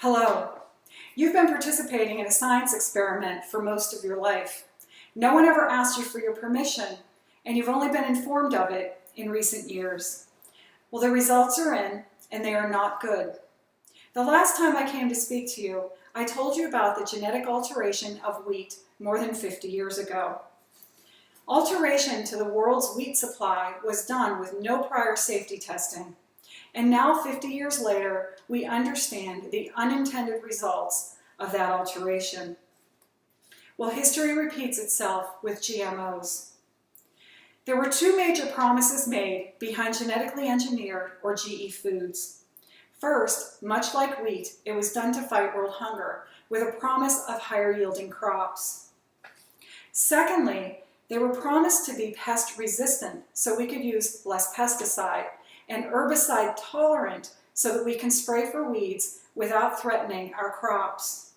Hello. You've been participating in a science experiment for most of your life. No one ever asked you for your permission, and you've only been informed of it in recent years. Well, the results are in, and they are not good. The last time I came to speak to you, I told you about the genetic alteration of wheat more than 50 years ago. Alteration to the world's wheat supply was done with no prior safety testing. And now, 50 years later, we understand the unintended results of that alteration. Well, history repeats itself with GMOs. There were two major promises made behind genetically engineered, or GE, foods. First, much like wheat, it was done to fight world hunger, with a promise of higher yielding crops. Secondly, they were promised to be pest resistant, so we could use less pesticide, and herbicide tolerant, so that we can spray for weeds without threatening our crops.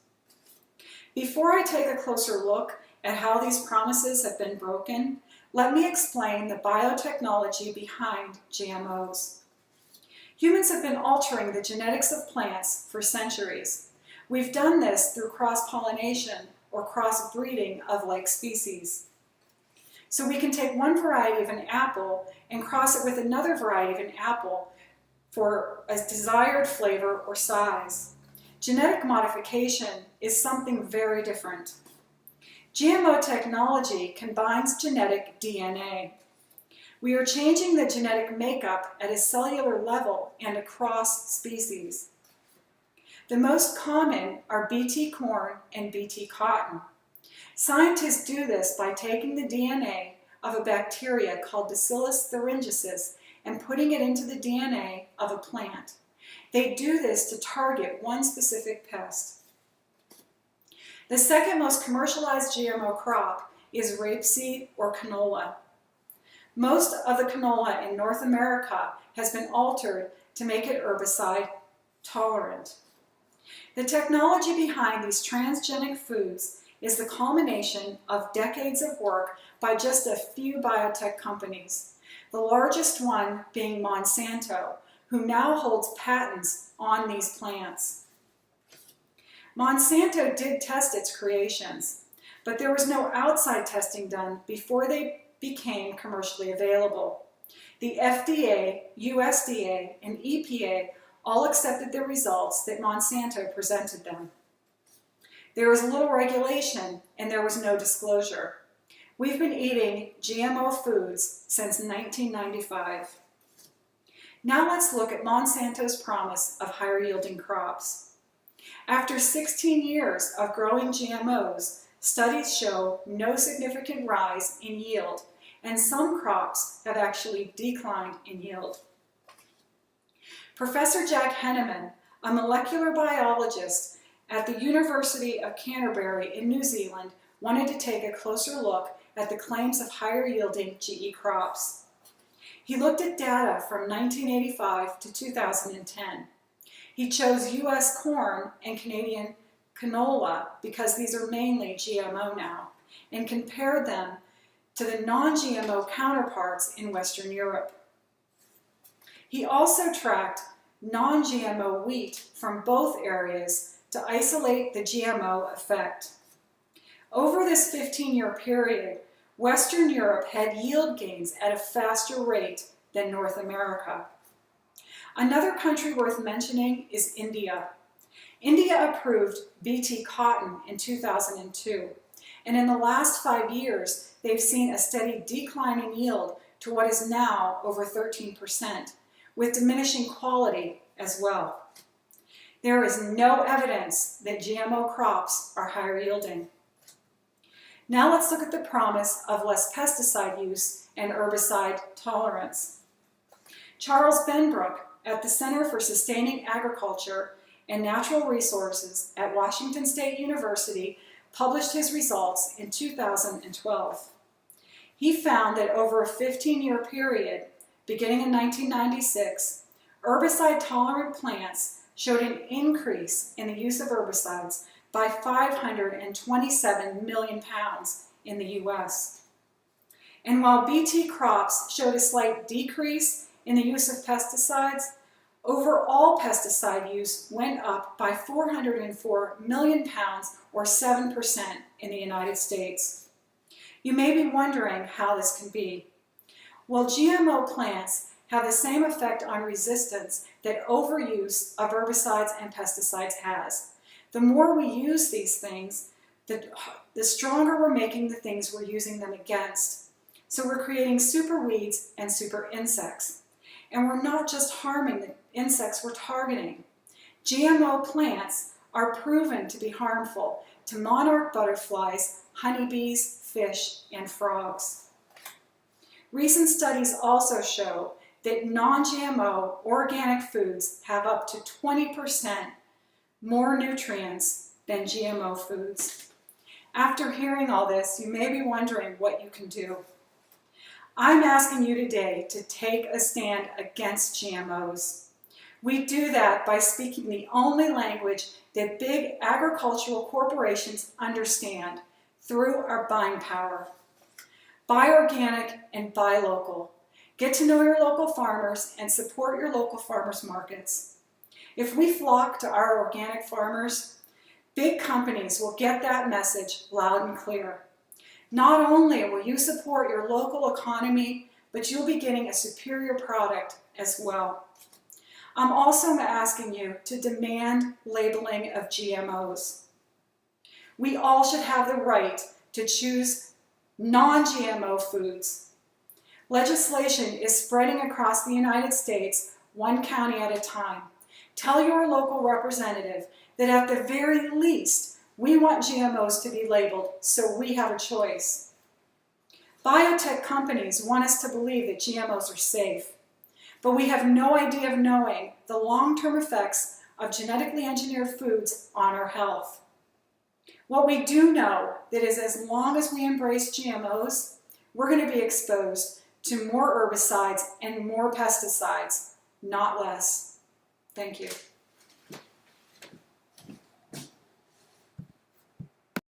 Before I take a closer look at how these promises have been broken, let me explain the biotechnology behind GMOs. Humans have been altering the genetics of plants for centuries. We've done this through cross-pollination or crossbreeding of like species. So we can take one variety of an apple and cross it with another variety of an apple for a desired flavor or size. Genetic modification is something very different. GMO technology combines genetic DNA. We are changing the genetic makeup at a cellular level and across species. The most common are Bt corn and Bt cotton. Scientists do this by taking the DNA of a bacteria called Bacillus thuringiensis and putting it into the DNA of a plant. They do this to target one specific pest. The second most commercialized GMO crop is rapeseed or canola. Most of the canola in North America has been altered to make it herbicide tolerant. The technology behind these transgenic foods is the culmination of decades of work by just a few biotech companies, the largest one being Monsanto, who now holds patents on these plants. Monsanto did test its creations, but there was no outside testing done before they became commercially available. The FDA, USDA, and EPA all accepted the results that Monsanto presented them. There was little regulation and there was no disclosure. We've been eating GMO foods since 1995. Now let's look at Monsanto's promise of higher yielding crops. After 16 years of growing GMOs, studies show no significant rise in yield, and some crops have actually declined in yield. Professor Jack Henneman, a molecular biologist at the University of Canterbury in New Zealand, wanted to take a closer look at the claims of higher yielding GE crops. He looked at data from 1985 to 2010. He chose US corn and Canadian canola because these are mainly GMO now, and compared them to the non-GMO counterparts in Western Europe. He also tracked non-GMO wheat from both areas to isolate the GMO effect. Over this 15-year period, Western Europe had yield gains at a faster rate than North America. Another country worth mentioning is India. India approved Bt cotton in 2002, and in the last 5 years, they've seen a steady decline in yield to what is now over 13%, with diminishing quality as well. There is no evidence that GMO crops are higher yielding. Now let's look at the promise of less pesticide use and herbicide tolerance. Charles Benbrook at the Center for Sustaining Agriculture and Natural Resources at Washington State University published his results in 2012. He found that over a 15-year period, beginning in 1996, herbicide-tolerant plants showed an increase in the use of herbicides by 527 million pounds in the US. And while Bt crops showed a slight decrease in the use of pesticides, Overall pesticide use went up by 404 million pounds, or 7% in the United States. You may be wondering how this can be. Well, GMO plants have the same effect on resistance that overuse of herbicides and pesticides has. The more we use these things, the stronger we're making the things we're using them against. So we're creating super weeds and super insects. And we're not just harming the insects we're targeting. GMO plants are proven to be harmful to monarch butterflies, honeybees, fish, and frogs. Recent studies also show that non-GMO organic foods have up to 20% more nutrients than GMO foods. After hearing all this, you may be wondering what you can do. I'm asking you today to take a stand against GMOs. We do that by speaking the only language that big agricultural corporations understand, through our buying power. Buy organic and buy local. Get to know your local farmers and support your local farmers markets. If we flock to our organic farmers, big companies will get that message loud and clear. Not only will you support your local economy, but you'll be getting a superior product as well. I'm also asking you to demand labeling of GMOs. We all should have the right to choose non-GMO foods. Legislation is spreading across the United States, one county at a time. Tell your local representative that at the very least, we want GMOs to be labeled so we have a choice. Biotech companies want us to believe that GMOs are safe, but we have no idea of knowing the long-term effects of genetically engineered foods on our health. What we do know that is, as long as we embrace GMOs, we're going to be exposed to more herbicides and more pesticides, not less. Thank you.